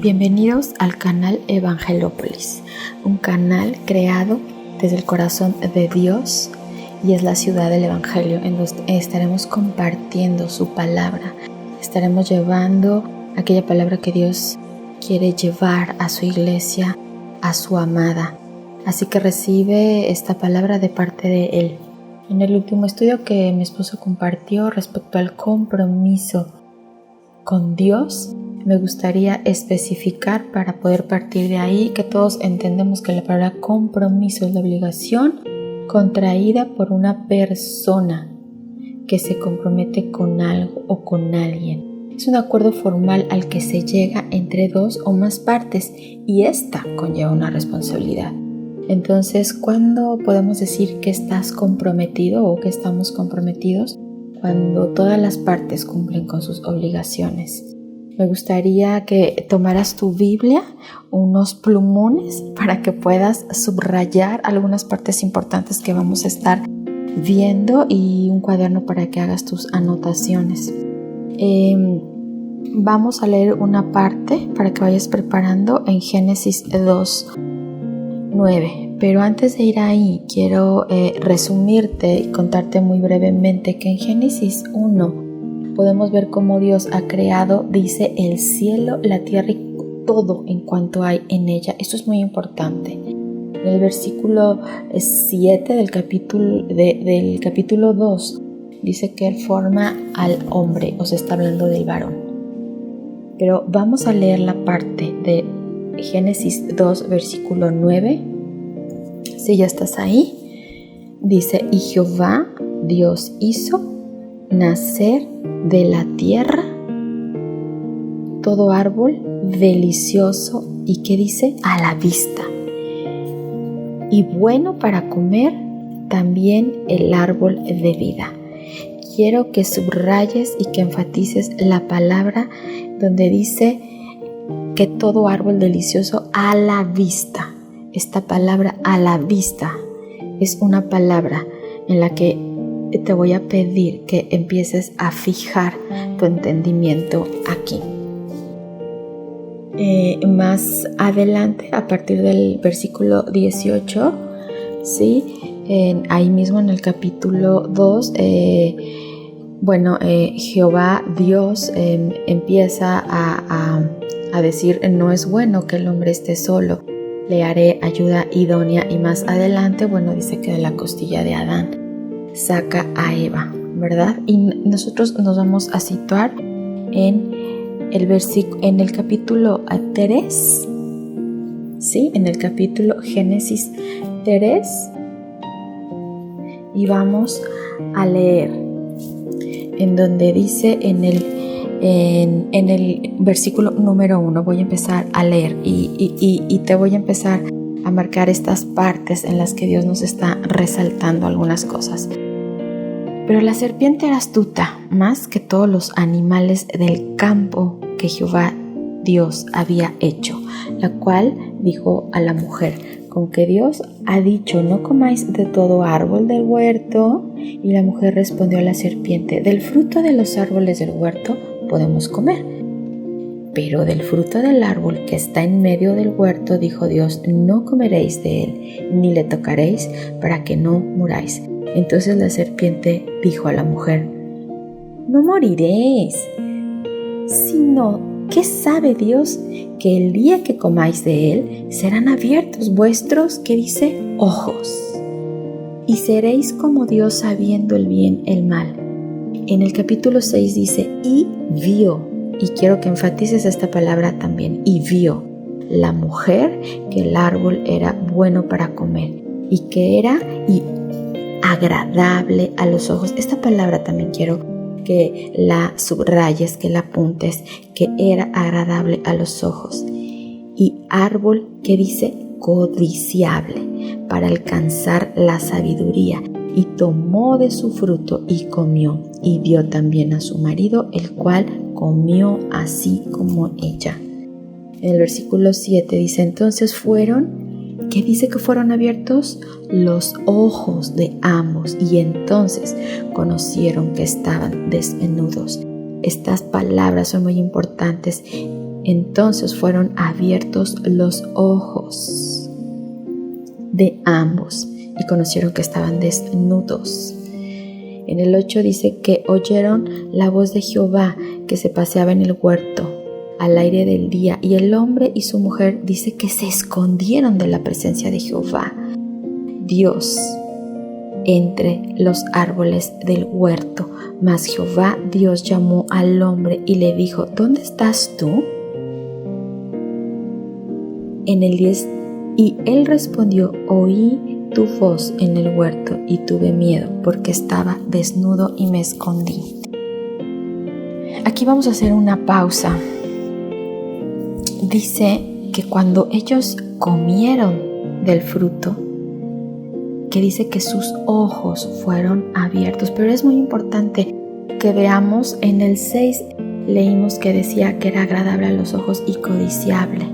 Bienvenidos al canal Evangelópolis, un canal creado desde el corazón de Dios y es la ciudad del Evangelio, en donde estaremos compartiendo su palabra, estaremos llevando aquella palabra que Dios quiere llevar a su iglesia, a su amada. Así que recibe esta palabra de parte de Él. En el último estudio que mi esposo compartió respecto al compromiso con Dios, me gustaría especificar para poder partir de ahí que todos entendemos que la palabra compromiso es la obligación contraída por una persona que se compromete con algo o con alguien. Es un acuerdo formal al que se llega entre dos o más partes y esta conlleva una responsabilidad. Entonces, ¿cuándo podemos decir que estás comprometido o que estamos comprometidos? Cuando todas las partes cumplen con sus obligaciones. Me gustaría que tomaras tu Biblia, unos plumones para que puedas subrayar algunas partes importantes que vamos a estar viendo y un cuaderno para que hagas tus anotaciones. Vamos a leer una parte para que vayas preparando en Génesis 2:9. Pero antes de ir ahí, quiero resumirte y contarte muy brevemente que en Génesis 1 podemos ver cómo Dios ha creado, dice, el cielo, la tierra y todo en cuanto hay en ella. Esto es muy importante. En el versículo 7 del capítulo 2 dice que Él forma al hombre, o se está hablando del varón. Pero vamos a leer la parte de Génesis 2, versículo 9. Si ya estás ahí, dice, y Jehová Dios hizo nacer de la tierra todo árbol delicioso y ¿qué dice? A la vista y bueno para comer, también el árbol de vida. Quiero que subrayes y que enfatices la palabra donde dice que todo árbol delicioso a la vista. Esta palabra a la vista es una palabra en la que te voy a pedir que empieces a fijar tu entendimiento aquí. Más adelante, a partir del versículo 18, ¿sí? Ahí mismo en el capítulo 2, Jehová Dios empieza a decir, no es bueno que el hombre esté solo. Le haré ayuda idónea y más adelante, dice que de la costilla de Adán saca a Eva, ¿verdad? Y nosotros nos vamos a situar en el capítulo 3, ¿sí? En el capítulo Génesis 3 y vamos a leer en donde dice en el versículo número 1, voy a empezar a leer y te voy a empezar a marcar estas partes en las que Dios nos está resaltando algunas cosas. Pero la serpiente era astuta más que todos los animales del campo que Jehová Dios había hecho, la cual dijo a la mujer, con que Dios ha dicho, no comáis de todo árbol del huerto. Y la mujer respondió a la serpiente, del fruto de los árboles del huerto podemos comer, pero del fruto del árbol que está en medio del huerto, dijo Dios, no comeréis de él, ni le tocaréis, para que no muráis. Entonces la serpiente dijo a la mujer, no moriréis, sino ¿qué sabe Dios? Que el día que comáis de él, serán abiertos vuestros, ¿qué dice? Ojos, y seréis como Dios sabiendo el bien, el mal. En el capítulo 6 dice, y vio, y quiero que enfatices esta palabra también, y vio la mujer que el árbol era bueno para comer, y que era agradable a los ojos. Esta palabra también quiero que la subrayes, que la apuntes, que era agradable a los ojos. Y árbol que dice codiciable para alcanzar la sabiduría. Y tomó de su fruto y comió, y dio también a su marido, el cual comió así como ella. En el versículo 7 dice, entonces ¿qué dice que fueron abiertos? Los ojos de ambos, y entonces conocieron que estaban desnudos. estas palabras son muy importantes. Entonces fueron abiertos los ojos de ambos y conocieron que estaban desnudos. En el 8 dice que oyeron la voz de Jehová que se paseaba en el huerto al aire del día, y el hombre y su mujer dice que se escondieron de la presencia de Jehová Dios entre los árboles del huerto. Mas Jehová Dios llamó al hombre y le dijo: ¿dónde estás tú? En el 10, y él respondió: oí tu voz en el huerto y tuve miedo porque estaba desnudo y me escondí. Aquí vamos a hacer una pausa. Dice que cuando ellos comieron del fruto, que dice que sus ojos fueron abiertos, pero es muy importante que veamos en el 6, leímos que decía que era agradable a los ojos y codiciable.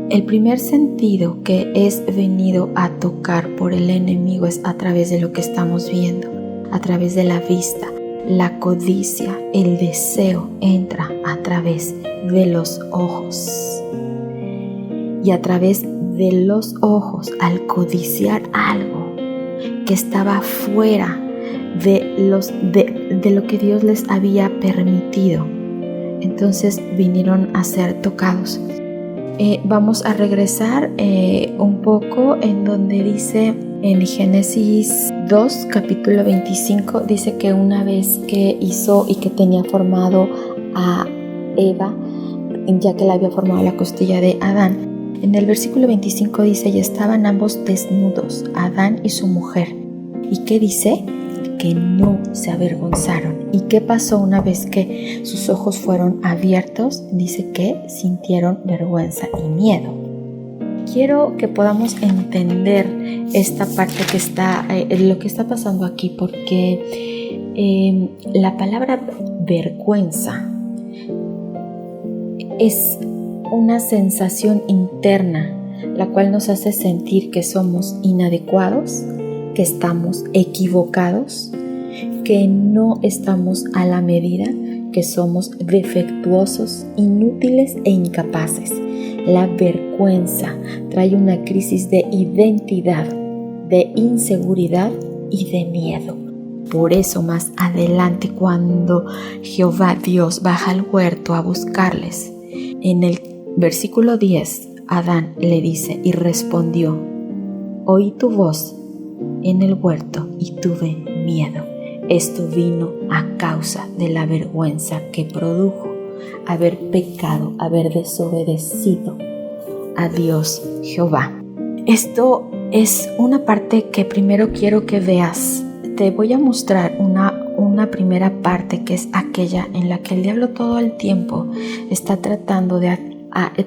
El primer sentido que es venido a tocar por el enemigo es a través de lo que estamos viendo, a través de la vista. La codicia, el deseo entra a través de los ojos. Y a través de los ojos, al codiciar algo que estaba fuera de lo que Dios les había permitido, entonces vinieron a ser tocados. Vamos a regresar un poco en donde dice en Génesis 2, capítulo 25, dice que una vez que hizo y que tenía formado a Eva, ya que la había formado la costilla de Adán, en el versículo 25 dice: y estaban ambos desnudos, Adán y su mujer. ¿Y qué dice? Que no se avergonzaron. ¿Y qué pasó una vez que sus ojos fueron abiertos? Dice que sintieron vergüenza y miedo. Quiero que podamos entender esta parte que está, lo que está pasando aquí, porque la palabra vergüenza es una sensación interna, la cual nos hace sentir que somos inadecuados, que estamos equivocados, que no estamos a la medida, que somos defectuosos, inútiles e incapaces. La vergüenza trae una crisis de identidad, de inseguridad y de miedo. Por eso más adelante, cuando Jehová Dios baja al huerto a buscarles, en el versículo 10, Adán le dice: y respondió: oí tu voz en el huerto y tuve miedo. Esto vino a causa de la vergüenza que produjo haber pecado, haber desobedecido a Dios Jehová. Esto es una parte que primero quiero que veas. Te voy a mostrar una primera parte, que es aquella en la que el diablo todo el tiempo está tratando de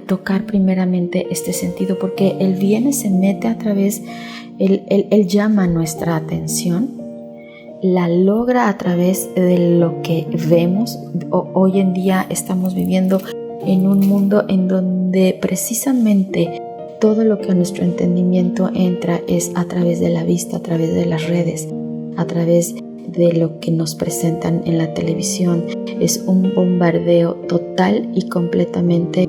tocar primeramente este sentido, porque él viene, se mete a través, él llama nuestra atención, la logra a través de lo que vemos. Hoy en día estamos viviendo en un mundo en donde precisamente todo lo que a nuestro entendimiento entra es a través de la vista, a través de las redes, a través de lo que nos presentan en la televisión. Es un bombardeo total y completamente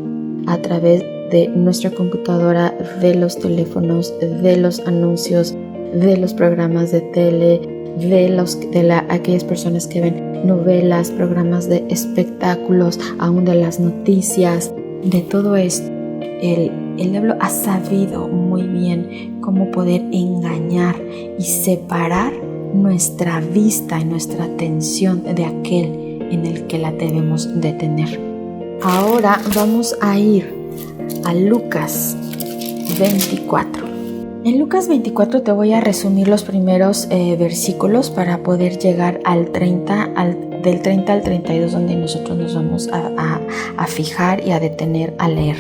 a través de nuestra computadora, de los teléfonos, de los anuncios, de los programas de tele, de aquellas personas que ven novelas, programas de espectáculos, aún de las noticias, de todo esto. El diablo ha sabido muy bien cómo poder engañar y separar nuestra vista y nuestra atención de aquel en el que la debemos de tener. Ahora vamos a ir a Lucas 24. En Lucas 24 te voy a resumir los primeros versículos para poder llegar al 30, del 30 al 32, donde nosotros nos vamos a fijar y a detener a leer.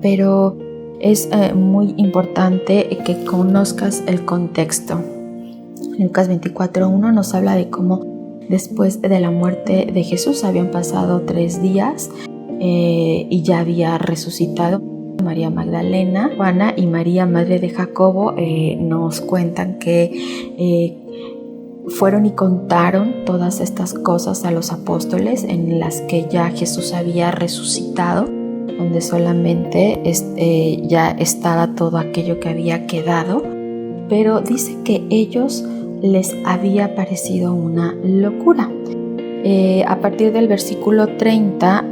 Pero es muy importante que conozcas el contexto. Lucas 24:1 nos habla de cómo después de la muerte de Jesús habían pasado 3 días y ya había resucitado. María Magdalena, Juana y María, madre de Jacobo, nos cuentan que fueron y contaron todas estas cosas a los apóstoles, en las que ya Jesús había resucitado, donde solamente ya estaba todo aquello que había quedado, pero dice que ellos les había parecido una locura. A partir del versículo 30,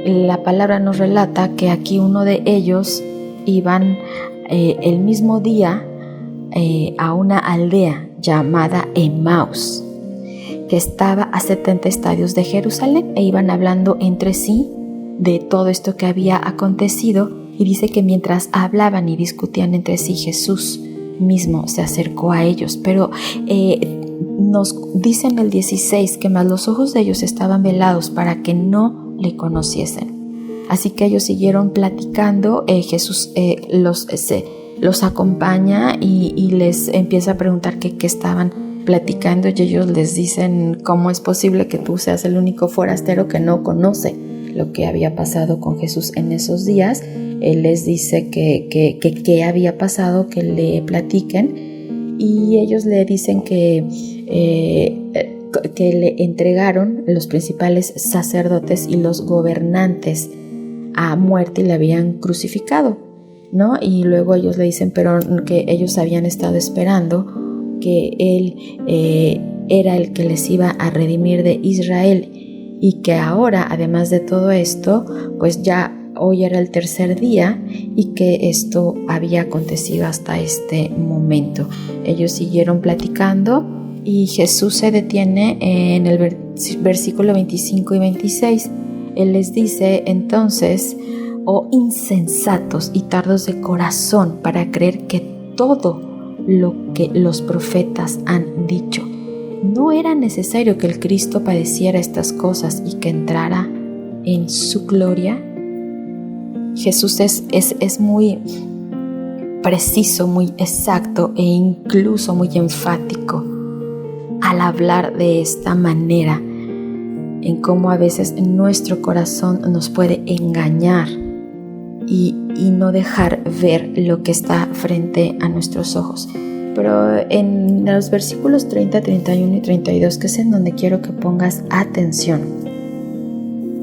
la palabra nos relata que aquí uno de ellos iban el mismo día a una aldea llamada Emaús, que estaba a 70 estadios de Jerusalén, e iban hablando entre sí de todo esto que había acontecido, y dice que mientras hablaban y discutían entre sí, Jesús mismo se acercó a ellos, pero nos dice en el 16 que más los ojos de ellos estaban velados para que no le conociesen. Así que ellos siguieron platicando. Jesús los acompaña y les empieza a preguntar qué estaban platicando, y ellos les dicen: ¿cómo es posible que tú seas el único forastero que no conoce lo que había pasado con Jesús en esos días? Él les dice que había pasado, que le platiquen, y ellos le dicen que le entregaron los principales sacerdotes y los gobernantes a muerte y le habían crucificado, ¿no? Y luego ellos le dicen pero que ellos habían estado esperando que él era el que les iba a redimir de Israel, y que ahora, además de todo esto, pues ya hoy era el tercer día y que esto había acontecido hasta este momento. Ellos siguieron platicando y Jesús se detiene en el versículo 25 y 26. Él les dice entonces: oh insensatos y tardos de corazón para creer que todo lo que los profetas han dicho. ¿No era necesario que el Cristo padeciera estas cosas y que entrara en su gloria? Jesús es muy preciso, muy exacto e incluso muy enfático al hablar de esta manera, en cómo a veces nuestro corazón nos puede engañar y no dejar ver lo que está frente a nuestros ojos. Pero en los versículos 30, 31 y 32, que es en donde quiero que pongas atención,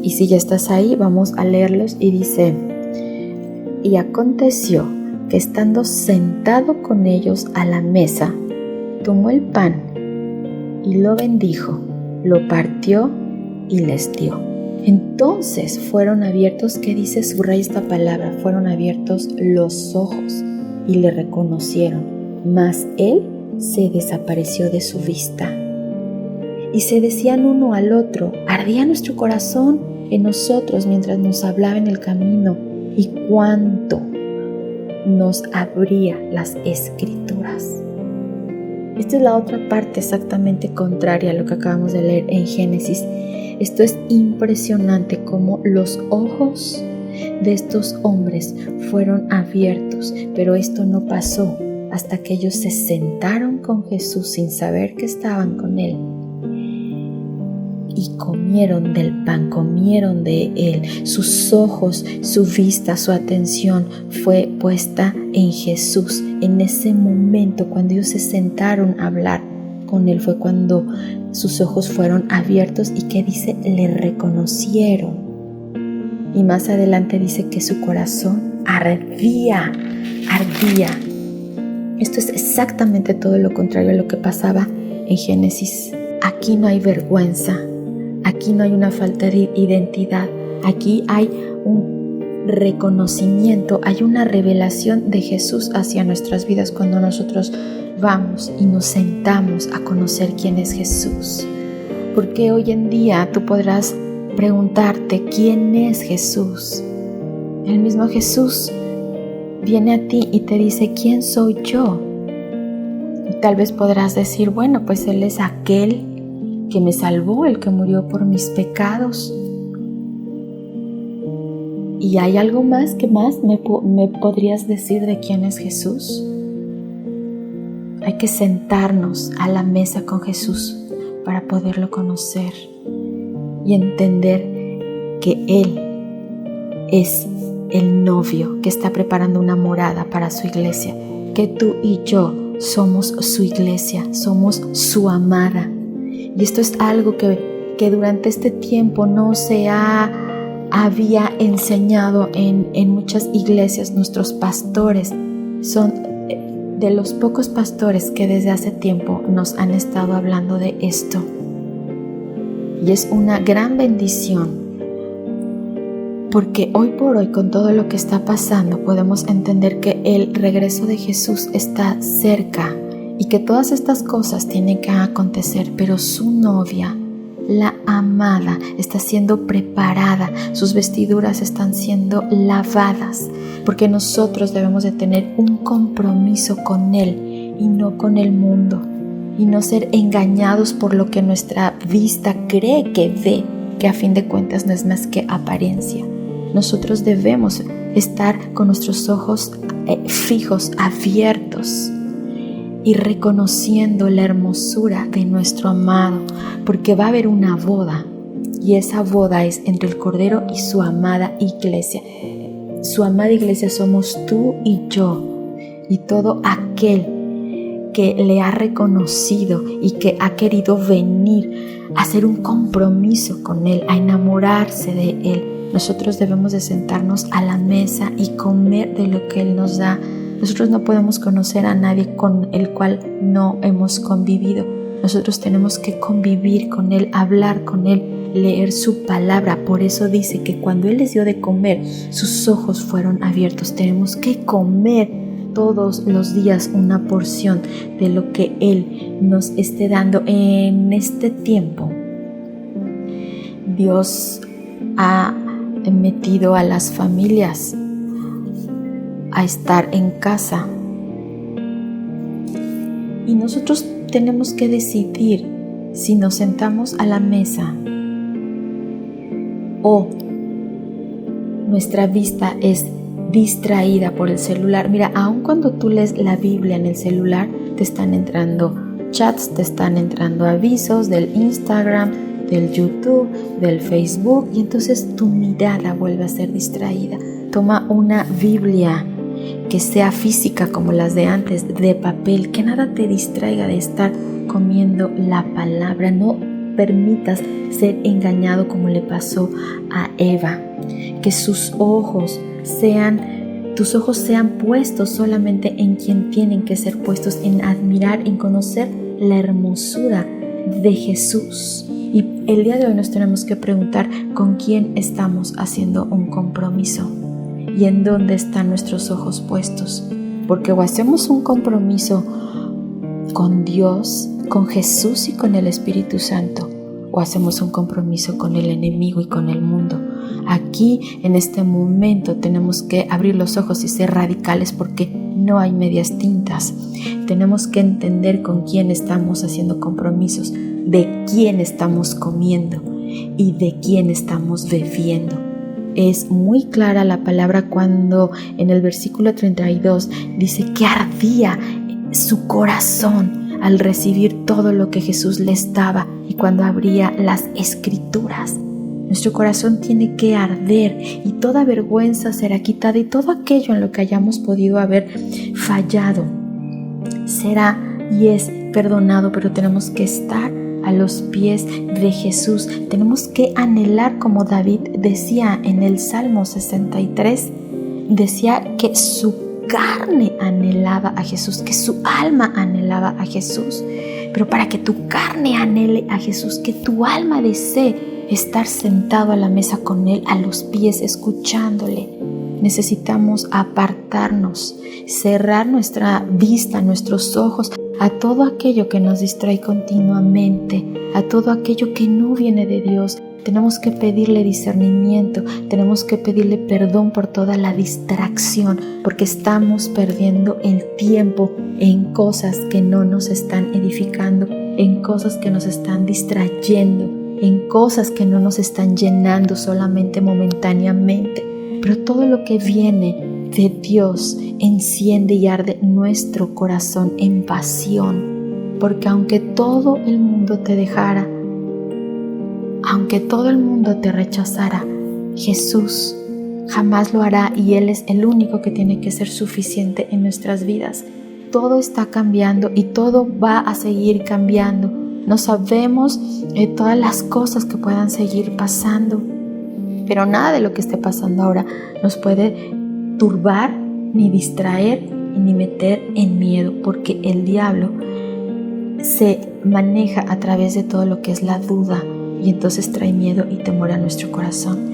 y si ya estás ahí, vamos a leerlos. Y dice: y aconteció que estando sentado con ellos a la mesa, tomó el pan y lo bendijo, lo partió y les dio. Entonces fueron abiertos, ¿qué dice? Subraya esta palabra: fueron abiertos los ojos y le reconocieron, mas él se desapareció de su vista. Y se decían uno al otro: ardía nuestro corazón en nosotros mientras nos hablaba en el camino, y cuánto nos abría las escrituras. Esta es la otra parte exactamente contraria a lo que acabamos de leer en Génesis. Esto es impresionante, cómo los ojos de estos hombres fueron abiertos, pero esto no pasó hasta que ellos se sentaron con Jesús sin saber que estaban con Él y comieron del pan, comieron de Él. Sus ojos, su vista, su atención fue puesta en Jesús. En ese momento, cuando ellos se sentaron a hablar con Él, fue cuando sus ojos fueron abiertos. ¿Y qué dice? Le reconocieron. Y más adelante dice que su corazón ardía. Esto es exactamente todo lo contrario a lo que pasaba en Génesis. Aquí no hay vergüenza, aquí no hay una falta de identidad, aquí hay un reconocimiento, hay una revelación de Jesús hacia nuestras vidas cuando nosotros vamos y nos sentamos a conocer quién es Jesús. Porque hoy en día tú podrás preguntarte: ¿quién es Jesús? El mismo Jesús viene a ti y te dice: ¿quién soy yo? Y tal vez podrás decir: bueno, pues Él es aquel que me salvó, el que murió por mis pecados. ¿Y hay algo más que me podrías decir de quién es Jesús? Hay que sentarnos a la mesa con Jesús para poderlo conocer y entender que Él es el novio que está preparando una morada para su iglesia, que tú y yo somos su iglesia, somos su amada. Y esto es algo que durante este tiempo no se había enseñado en muchas iglesias. Nuestros pastores son de los pocos pastores que desde hace tiempo nos han estado hablando de esto. Y es una gran bendición, porque hoy por hoy, con todo lo que está pasando, podemos entender que el regreso de Jesús está cerca y que todas estas cosas tienen que acontecer, pero su novia, la amada, está siendo preparada, sus vestiduras están siendo lavadas, porque nosotros debemos de tener un compromiso con Él y no con el mundo, y no ser engañados por lo que nuestra vista cree que ve, que a fin de cuentas no es más que apariencia. Nosotros debemos estar con nuestros ojos fijos, abiertos, y reconociendo la hermosura de nuestro amado, porque va a haber una boda, y esa boda es entre el Cordero y su amada iglesia. Su amada iglesia somos tú y yo, y todo aquel que le ha reconocido y que ha querido venir a hacer un compromiso con Él, a enamorarse de Él. Nosotros debemos de sentarnos a la mesa y comer de lo que Él nos da. Nosotros no podemos conocer a nadie con el cual no hemos convivido. Nosotros tenemos que convivir con Él, hablar con Él, leer su palabra. Por eso dice que cuando Él les dio de comer, sus ojos fueron abiertos. Tenemos que comer todos los días una porción de lo que Él nos esté dando en este tiempo. Dios ha metido a las familias a estar en casa, y nosotros tenemos que decidir si nos sentamos a la mesa o nuestra vista es distraída por el celular. Mira, aun cuando tú lees la Biblia en el celular, te están entrando chats, te están entrando avisos del Instagram, del YouTube, del Facebook, y entonces tu mirada vuelve a ser distraída. Toma una Biblia que sea física como las de antes, de papel, que nada te distraiga de estar comiendo la palabra. No permitas ser engañado como le pasó a Eva. Que tus ojos sean puestos solamente en quien tienen que ser puestos, en admirar, en conocer la hermosura de Jesús. Y el día de hoy nos tenemos que preguntar con quién estamos haciendo un compromiso y en dónde están nuestros ojos puestos. Porque o hacemos un compromiso con Dios, con Jesús y con el Espíritu Santo, o hacemos un compromiso con el enemigo y con el mundo. Aquí, en este momento, tenemos que abrir los ojos y ser radicales, porque no hay medias tintas. Tenemos que entender con quién estamos haciendo compromisos, de quién estamos comiendo y de quién estamos bebiendo. Es muy clara la palabra cuando en el versículo 32 dice que ardía su corazón al recibir todo lo que Jesús les daba, y cuando abría las Escrituras. Nuestro corazón tiene que arder y toda vergüenza será quitada, y todo aquello en lo que hayamos podido haber fallado será y es perdonado. Pero tenemos que estar a los pies de Jesús. Tenemos que anhelar, como David decía en el Salmo 63, decía que su carne anhelaba a Jesús, que su alma anhelaba a Jesús. Pero para que tu carne anhele a Jesús, que tu alma desee estar sentado a la mesa con Él, a los pies, escuchándole, necesitamos apartarnos, cerrar nuestra vista, nuestros ojos a todo aquello que nos distrae continuamente, a todo aquello que no viene de Dios. Tenemos que pedirle discernimiento, tenemos que pedirle perdón por toda la distracción, porque estamos perdiendo el tiempo en cosas que no nos están edificando, en cosas que nos están distrayendo, en cosas que no nos están llenando solamente momentáneamente. Pero todo lo que viene de Dios enciende y arde nuestro corazón en pasión, porque aunque todo el mundo te dejara, aunque todo el mundo te rechazara, Jesús jamás lo hará, y Él es el único que tiene que ser suficiente en nuestras vidas. todo está cambiando y todo va a seguir cambiando. No sabemos todas las cosas que puedan seguir pasando, pero nada de lo que esté pasando ahora nos puede turbar, ni distraer, ni meter en miedo, porque el diablo se maneja a través de todo lo que es la duda y entonces trae miedo y temor a nuestro corazón.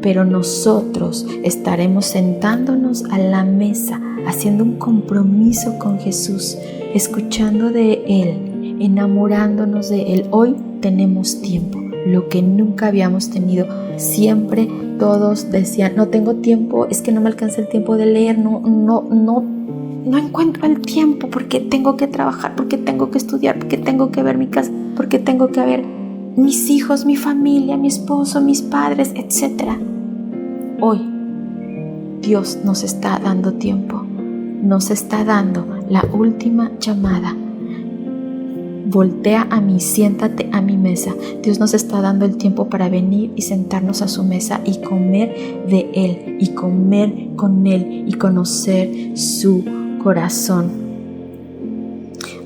Pero nosotros estaremos sentándonos a la mesa, haciendo un compromiso con Jesús, escuchando de Él, enamorándonos de Él. Hoy tenemos tiempo, lo que nunca habíamos tenido. Siempre todos decían, no tengo tiempo, es que no me alcanza el tiempo de leer, no encuentro el tiempo porque tengo que trabajar, porque tengo que estudiar, porque tengo que ver mi casa, porque tengo que ver mis hijos, mi familia, mi esposo, mis padres, etc. Hoy Dios nos está dando tiempo, nos está dando la última llamada. Voltea a mí, siéntate a mi mesa. Dios nos está dando el tiempo para venir y sentarnos a su mesa y comer de Él, y comer con Él y conocer su corazón.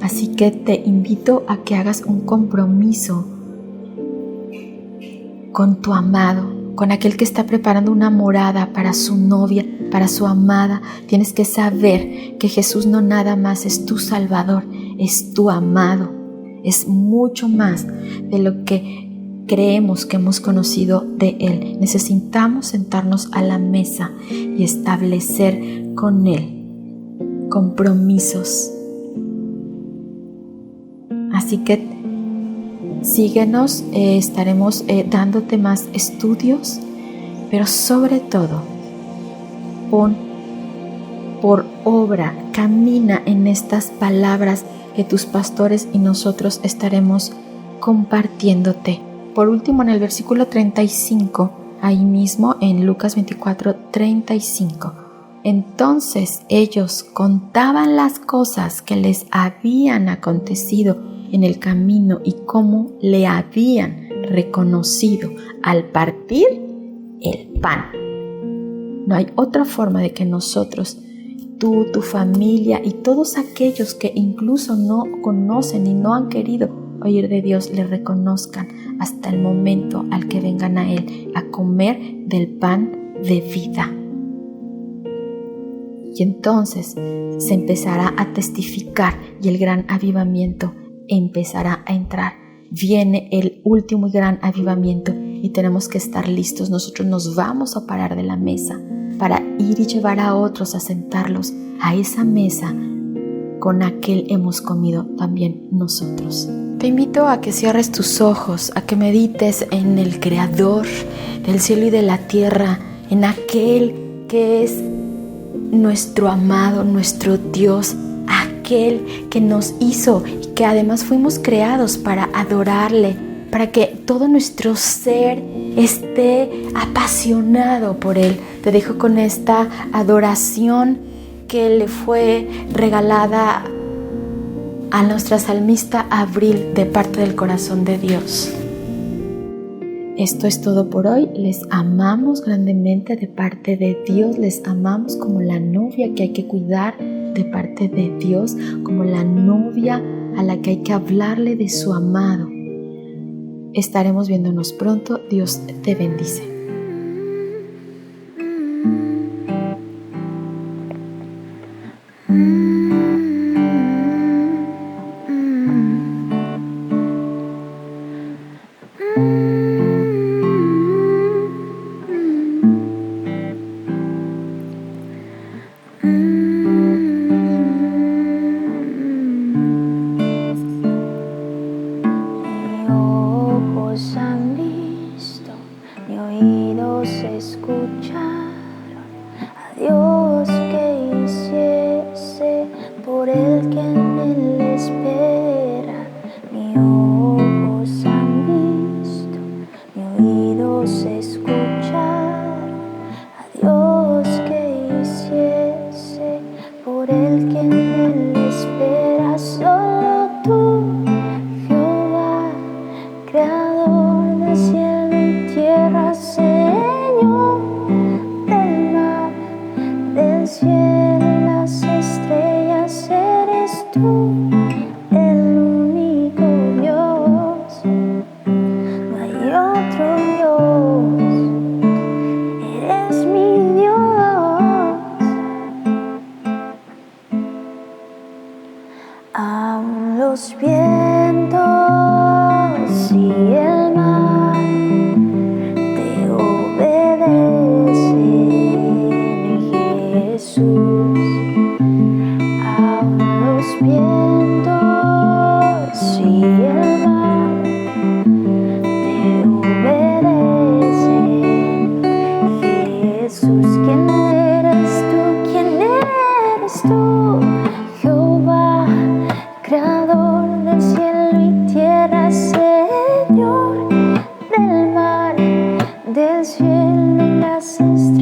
Así que te invito a que hagas un compromiso con tu amado, con aquel que está preparando una morada para su novia, para su amada. Tienes que saber que Jesús no nada más es tu Salvador, es tu amado. Es mucho más de lo que creemos que hemos conocido de Él. Necesitamos sentarnos a la mesa y establecer con Él compromisos. Así que síguenos, estaremos dándote más estudios, pero sobre todo, pon por obra, camina en estas palabras que tus pastores y nosotros estaremos compartiéndote. Por último, en el versículo 35, ahí mismo en Lucas 24:35, entonces ellos contaban las cosas que les habían acontecido en el camino y cómo le habían reconocido al partir el pan. No hay otra forma de que nosotros, tú, tu familia y todos aquellos que incluso no conocen y no han querido oír de Dios, le reconozcan hasta el momento al que vengan a Él a comer del pan de vida. Y entonces se empezará a testificar y el gran avivamiento empezará a entrar. Viene el último y gran avivamiento y tenemos que estar listos. Nosotros nos vamos a parar de la mesa para ir y llevar a otros a sentarlos a esa mesa con aquel hemos comido también nosotros. Te invito a que cierres tus ojos, a que medites en el Creador del cielo y de la tierra, en aquel que es nuestro amado, nuestro Dios, aquel que nos hizo y que además fuimos creados para adorarle, para que todo nuestro ser esté apasionado por Él. Te dejo con esta adoración que le fue regalada a nuestra salmista Abril de parte del corazón de Dios. Esto es todo por hoy. Les amamos grandemente de parte de Dios. Les amamos como la novia que hay que cuidar de parte de Dios, como la novia a la que hay que hablarle de su amado. Estaremos viéndonos pronto. Dios te bendice. Creador de cielo y tierra, Señor. eres fiel en las estrellas.